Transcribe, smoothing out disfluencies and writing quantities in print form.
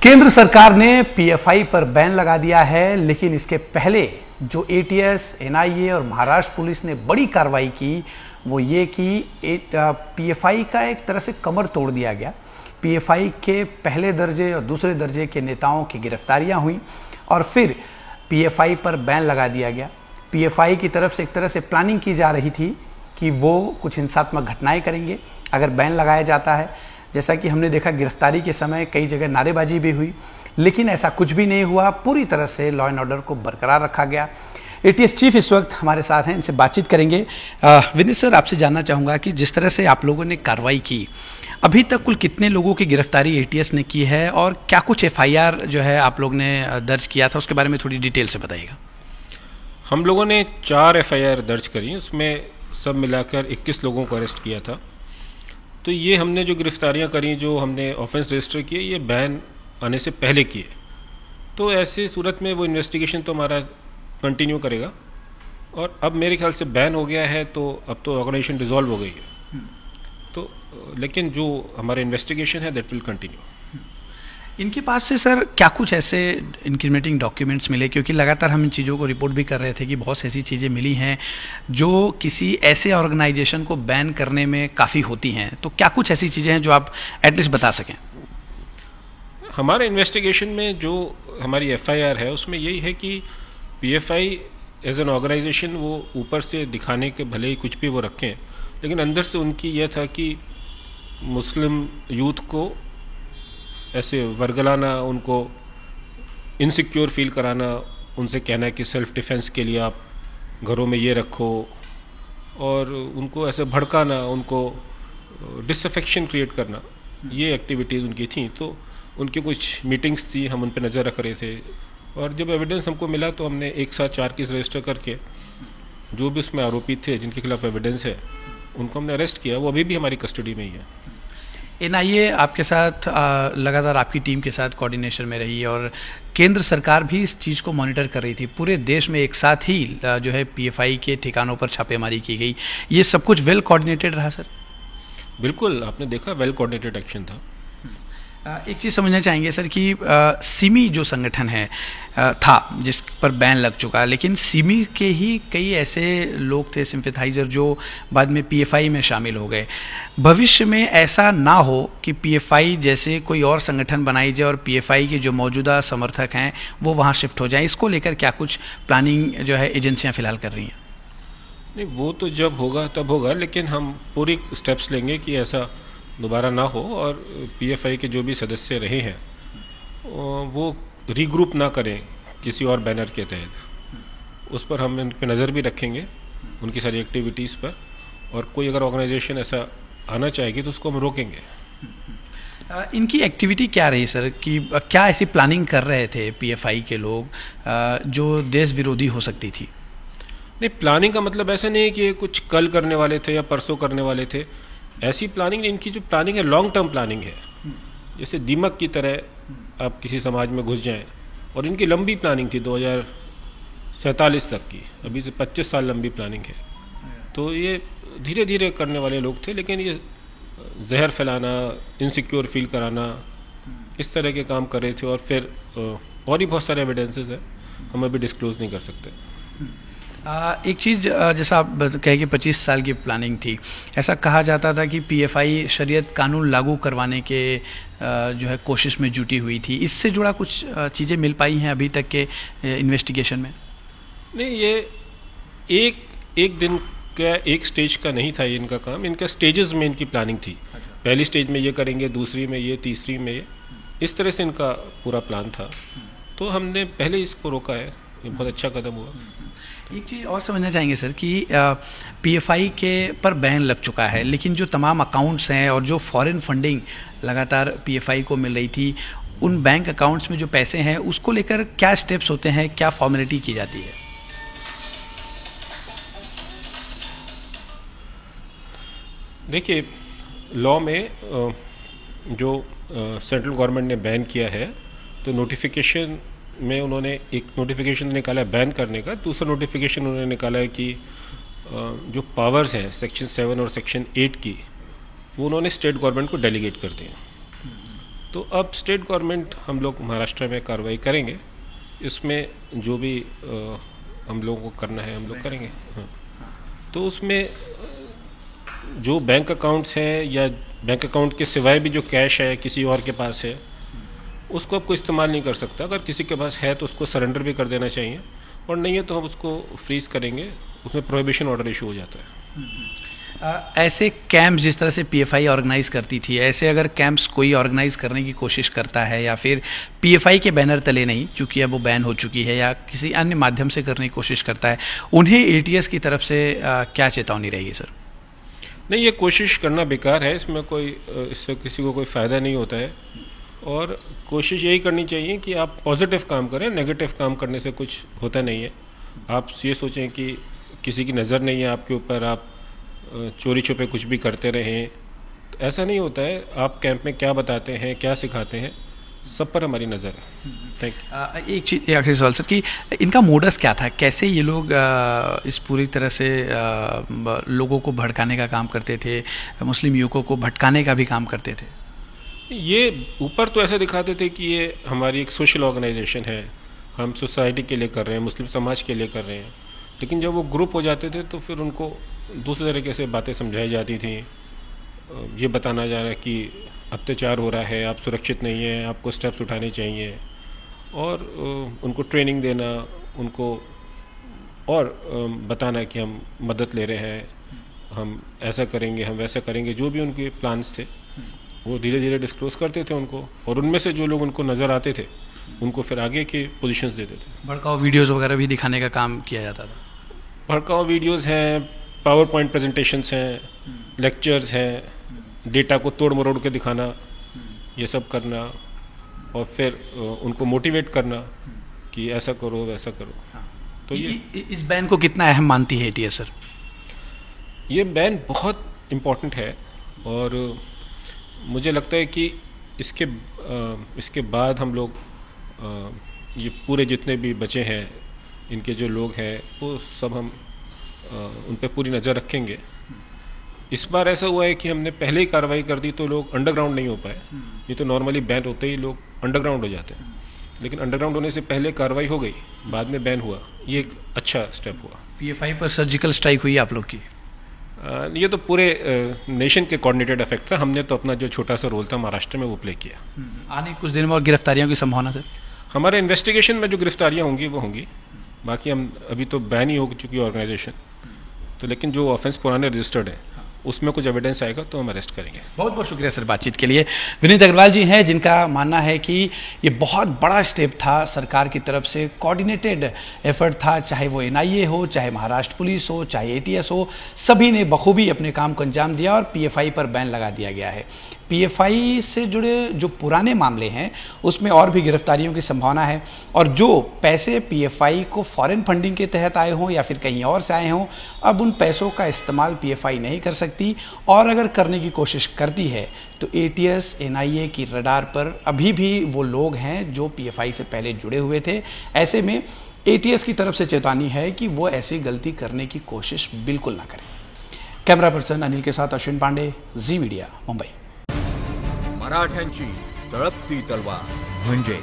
केंद्र सरकार ने पीएफआई पर बैन लगा दिया है, लेकिन इसके पहले जो एटीएस, एनआईए और महाराष्ट्र पुलिस ने बड़ी कार्रवाई की वो ये कि पीएफआई का एक तरह से कमर तोड़ दिया गया। पीएफआई के पहले दर्जे और दूसरे दर्जे के नेताओं की गिरफ्तारियां हुई और फिर पीएफआई पर बैन लगा दिया गया। पीएफआई की तरफ से एक तरह से प्लानिंग की जा रही थी कि वो कुछ हिंसात्मक घटनाएं करेंगे अगर बैन लगाया जाता है। जैसा कि हमने देखा गिरफ्तारी के समय कई जगह नारेबाजी भी हुई, लेकिन ऐसा कुछ भी नहीं हुआ। पूरी तरह से लॉ एंड ऑर्डर को बरकरार रखा गया। एटीएस चीफ इस वक्त हमारे साथ हैं, इनसे बातचीत करेंगे। विनीत सर, आपसे जानना चाहूँगा कि जिस तरह से आप लोगों ने कार्रवाई की, अभी तक कुल कितने लोगों की गिरफ्तारी एटीएस ने की है और क्या कुछ एफआईआर जो है आप लोग ने दर्ज किया था, उसके बारे में थोड़ी डिटेल से बताइएगा। हम लोगों ने 4 एफआईआर दर्ज करी, उसमें सब मिलाकर 21 लोगों को अरेस्ट किया था। तो ये हमने जो गिरफ्तारियां करी, जो हमने ऑफेंस रजिस्टर किए, ये बैन आने से पहले किए। तो ऐसी सूरत में वो इन्वेस्टिगेशन तो हमारा कंटिन्यू करेगा और अब मेरे ख्याल से बैन हो गया है तो अब तो ऑर्गेनाइजेशन डिसॉल्व हो गई है। तो लेकिन जो हमारा इन्वेस्टिगेशन है दैट विल कंटिन्यू। इनके पास से सर क्या कुछ ऐसे इंक्रिमिनेटिंग डॉक्यूमेंट्स मिले, क्योंकि लगातार हम इन चीज़ों को रिपोर्ट भी कर रहे थे कि बहुत सी ऐसी चीज़ें मिली हैं जो किसी ऐसे ऑर्गेनाइजेशन को बैन करने में काफ़ी होती हैं। तो क्या कुछ ऐसी चीज़ें हैं जो आप एटलीस्ट बता सकें? हमारे इन्वेस्टिगेशन में जो हमारी एफआईआर है उसमें यही है कि पीएफआई एज एन ऑर्गेनाइजेशन वो ऊपर से दिखाने के भले ही कुछ भी वो रखें, लेकिन अंदर से उनकी यह था कि मुस्लिम यूथ को ऐसे वर्गलाना, उनको इनसिक्योर फील कराना, उनसे कहना है कि सेल्फ डिफेंस के लिए आप घरों में ये रखो, और उनको ऐसे भड़काना, उनको डिसअफेक्शन क्रिएट करना, ये एक्टिविटीज़ उनकी थी। तो उनकी कुछ मीटिंग्स थी, हम उन पर नज़र रख रहे थे और जब एविडेंस हमको मिला तो हमने एक साथ 4 केस रजिस्टर करके जो भी उसमें आरोपी थे, जिनके खिलाफ एविडेंस है, उनको हमने अरेस्ट किया। वो अभी भी हमारी कस्टडी में ही है। एनआईए आपके साथ लगातार आपकी टीम के साथ कोऑर्डिनेशन में रही और केंद्र सरकार भी इस चीज़ को मॉनिटर कर रही थी। पूरे देश में एक साथ ही जो है पीएफआई के ठिकानों पर छापेमारी की गई। ये सब कुछ वेल कोऑर्डिनेटेड रहा सर? बिल्कुल, आपने देखा वेल कोऑर्डिनेटेड एक्शन था। एक चीज़ समझना चाहेंगे सर कि सिमी जो संगठन है था जिस पर बैन लग चुका, लेकिन सिमी के ही कई ऐसे लोग थे, सिंपैथाइजर, जो बाद में पीएफआई में शामिल हो गए। भविष्य में ऐसा ना हो कि पीएफआई जैसे कोई और संगठन बनाई जाए और पीएफआई के जो मौजूदा समर्थक हैं वो वहाँ शिफ्ट हो जाएं, इसको लेकर क्या कुछ प्लानिंग जो है एजेंसियाँ फिलहाल कर रही हैं? नहीं, वो तो जब होगा तब होगा, लेकिन हम पूरी स्टेप्स लेंगे कि ऐसा दोबारा ना हो और पीएफआई के जो भी सदस्य रहे हैं वो रीग्रुप ना करें किसी और बैनर के तहत। उस पर हम इन पर नज़र भी रखेंगे, उनकी सारी एक्टिविटीज़ पर, और कोई अगर ऑर्गेनाइजेशन ऐसा आना चाहेगी तो उसको हम रोकेंगे। इनकी एक्टिविटी क्या रही सर, कि क्या ऐसी प्लानिंग कर रहे थे पीएफआई के लोग जो देश विरोधी हो सकती थी? नहीं, प्लानिंग का मतलब ऐसा नहीं है कि ये कुछ कल करने वाले थे या परसों करने वाले थे। ऐसी प्लानिंग, इनकी जो प्लानिंग है लॉन्ग टर्म प्लानिंग है। जैसे दीमक की तरह आप किसी समाज में घुस जाएं, और इनकी लंबी प्लानिंग थी 2047 तक की, अभी से 25 साल लंबी प्लानिंग है। तो ये धीरे धीरे करने वाले लोग थे, लेकिन ये जहर फैलाना, इनसिक्योर फील कराना, इस तरह के काम कर रहे थे। और फिर और भी बहुत सारे एविडेंसेस हैं, हम अभी डिस्क्लोज नहीं कर सकते। एक चीज़, जैसा आप कहे कि 25 साल की प्लानिंग थी, ऐसा कहा जाता था कि पीएफआई शरीयत कानून लागू करवाने के जो है कोशिश में जुटी हुई थी। इससे जुड़ा कुछ चीज़ें मिल पाई हैं अभी तक के इन्वेस्टिगेशन में? नहीं, ये एक दिन का, एक स्टेज का नहीं था ये इनका काम। इनका स्टेजेस में इनकी प्लानिंग थी। पहली स्टेज में ये करेंगे, दूसरी में ये, तीसरी में ये, इस तरह से इनका पूरा प्लान था। तो हमने पहले इसको रोका है, ये बहुत अच्छा कदम हुआ। एक चीज़ और समझना चाहेंगे सर कि पीएफआई के पर बैन लग चुका है, लेकिन जो तमाम अकाउंट्स हैं और जो फॉरेन फंडिंग लगातार पीएफआई को मिल रही थी, उन बैंक अकाउंट्स में जो पैसे हैं उसको लेकर क्या स्टेप्स होते हैं, क्या फॉर्मेलिटी की जाती है? देखिए, लॉ में जो सेंट्रल गवर्नमेंट ने बैन किया है, तो नोटिफिकेशन में उन्होंने एक नोटिफिकेशन निकाला है बैन करने का, दूसरा नोटिफिकेशन उन्होंने निकाला है कि जो पावर्स हैं सेक्शन 7 और सेक्शन 8 की, वो उन्होंने स्टेट गवर्नमेंट को डेलीगेट कर दिए। तो अब स्टेट गवर्नमेंट, हम लोग महाराष्ट्र में कार्रवाई करेंगे, इसमें जो भी हम लोगों को करना है हम लोग करेंगे। हाँ, तो उसमें जो बैंक अकाउंट्स हैं या बैंक अकाउंट के सिवाय भी जो कैश है किसी और के पास है, उसको अब कोई इस्तेमाल नहीं कर सकता। अगर किसी के पास है तो उसको सरेंडर भी कर देना चाहिए, और नहीं है तो हम उसको फ्रीज करेंगे, उसमें प्रोहिबिशन ऑर्डर इशू हो जाता है। ऐसे कैंप्स जिस तरह से पीएफआई ऑर्गेनाइज करती थी, ऐसे अगर कैंप्स कोई ऑर्गेनाइज करने की कोशिश करता है या फिर पीएफआई के बैनर तले नहीं, चूंकि अब वो बैन हो चुकी है, या किसी अन्य माध्यम से करने की कोशिश करता है, उन्हें एटीएस की तरफ से क्या चेतावनी रहेगी सर? नहीं, ये कोशिश करना बेकार है, इसमें कोई इससे किसी को कोई फ़ायदा नहीं होता है। और कोशिश यही करनी चाहिए कि आप पॉजिटिव काम करें, नेगेटिव काम करने से कुछ होता नहीं है। आप ये सोचें कि किसी की नज़र नहीं है आपके ऊपर, आप चोरी छुपे कुछ भी करते रहें, तो ऐसा नहीं होता है। आप कैंप में क्या बताते हैं, क्या सिखाते हैं, सब पर हमारी नज़र है। Thank you. एक चीज़ आखिरी सवाल सर, कि इनका मोडस क्या था, कैसे ये लोग इस पूरी तरह से लोगों को भड़काने का काम करते थे, मुस्लिम युवकों को भटकाने का भी काम करते थे? ये ऊपर तो ऐसे दिखाते थे कि ये हमारी एक सोशल ऑर्गेनाइजेशन है, हम सोसाइटी के लिए कर रहे हैं, मुस्लिम समाज के लिए कर रहे हैं, लेकिन जब वो ग्रुप हो जाते थे तो फिर उनको दूसरे तरीके से बातें समझाई जाती थी। ये बताना जा रहा है कि अत्याचार हो रहा है, आप सुरक्षित नहीं हैं, आपको स्टेप्स उठाने चाहिए, और उनको ट्रेनिंग देना, उनको और बताना कि हम मदद ले रहे हैं, हम ऐसा करेंगे, हम वैसा करेंगे, जो भी उनके प्लान्स थे वो धीरे धीरे डिस्क्लोज करते थे उनको, और उनमें से जो लोग उनको नज़र आते थे उनको फिर आगे के पोजीशंस देते थे। भड़काऊ वीडियोस वगैरह भी दिखाने का काम किया जाता था? भड़काऊ वीडियोस हैं, पावर पॉइंट प्रेजेंटेशंस हैं, लेक्चर्स हैं, डेटा को तोड़ मरोड़ के दिखाना, ये सब करना, और फिर उनको मोटिवेट करना कि ऐसा करो वैसा करो। तो ये इस बैन को कितना अहम मानती है एटीएस सर? ये बैन बहुत इम्पोर्टेंट है, और मुझे लगता है कि इसके बाद हम लोग ये पूरे जितने भी बचे हैं इनके जो लोग हैं वो सब हम उन पर पूरी नज़र रखेंगे। इस बार ऐसा हुआ है कि हमने पहले ही कार्रवाई कर दी तो लोग अंडरग्राउंड नहीं हो पाए, नहीं तो नॉर्मली बैन होते ही लोग अंडरग्राउंड हो जाते हैं, लेकिन अंडरग्राउंड होने से पहले कार्रवाई हो गई, बाद में बैन हुआ, ये एक अच्छा स्टेप हुआ। पीएफआई पर सर्जिकल स्ट्राइक हुई आप लोग की? ये तो पूरे नेशन के कोऑर्डिनेटेड इफेक्ट था, हमने तो अपना जो छोटा सा रोल था महाराष्ट्र में वो प्ले किया। आने कुछ दिन में और गिरफ्तारियों की संभावना सर? हमारे इन्वेस्टिगेशन में जो गिरफ्तारियां होंगी वो होंगी, बाकी हम अभी तो बैन ही हो चुकी ऑर्गेनाइजेशन, तो लेकिन जो ऑफेंस पुराने रजिस्टर्ड है उसमें कुछ एविडेंस आएगा तो हम अरेस्ट करेंगे। बहुत बहुत शुक्रिया सर बातचीत के लिए। विनीत अग्रवाल जी हैं जिनका मानना है कि ये बहुत बड़ा स्टेप था सरकार की तरफ से, कोऑर्डिनेटेड एफर्ट था, चाहे वो एनआईए हो, चाहे महाराष्ट्र पुलिस हो, चाहे एटीएस हो, सभी ने बखूबी अपने काम को अंजाम दिया और पीएफआई पर बैन लगा दिया गया है। पीएफआई से जुड़े जो पुराने मामले हैं उसमें और भी गिरफ्तारियों की संभावना है, और जो पैसे पीएफआई को फॉरेन फंडिंग के तहत आए हों या फिर कहीं और से आए हों, अब उन पैसों का इस्तेमाल पीएफआई नहीं कर सकती, और अगर करने की कोशिश करती है तो एटीएस एनआईए की रडार पर अभी भी वो लोग हैं जो पीएफआई से पहले जुड़े हुए थे। ऐसे में एटीएस की तरफ से चेतावनी है कि वो ऐसी गलती करने की कोशिश बिल्कुल ना करें। कैमरा पर्सन अनिल के साथ अश्विन पांडे, जी मीडिया, मुंबई। मराठ्यांची तळपती तलवार म्हणजे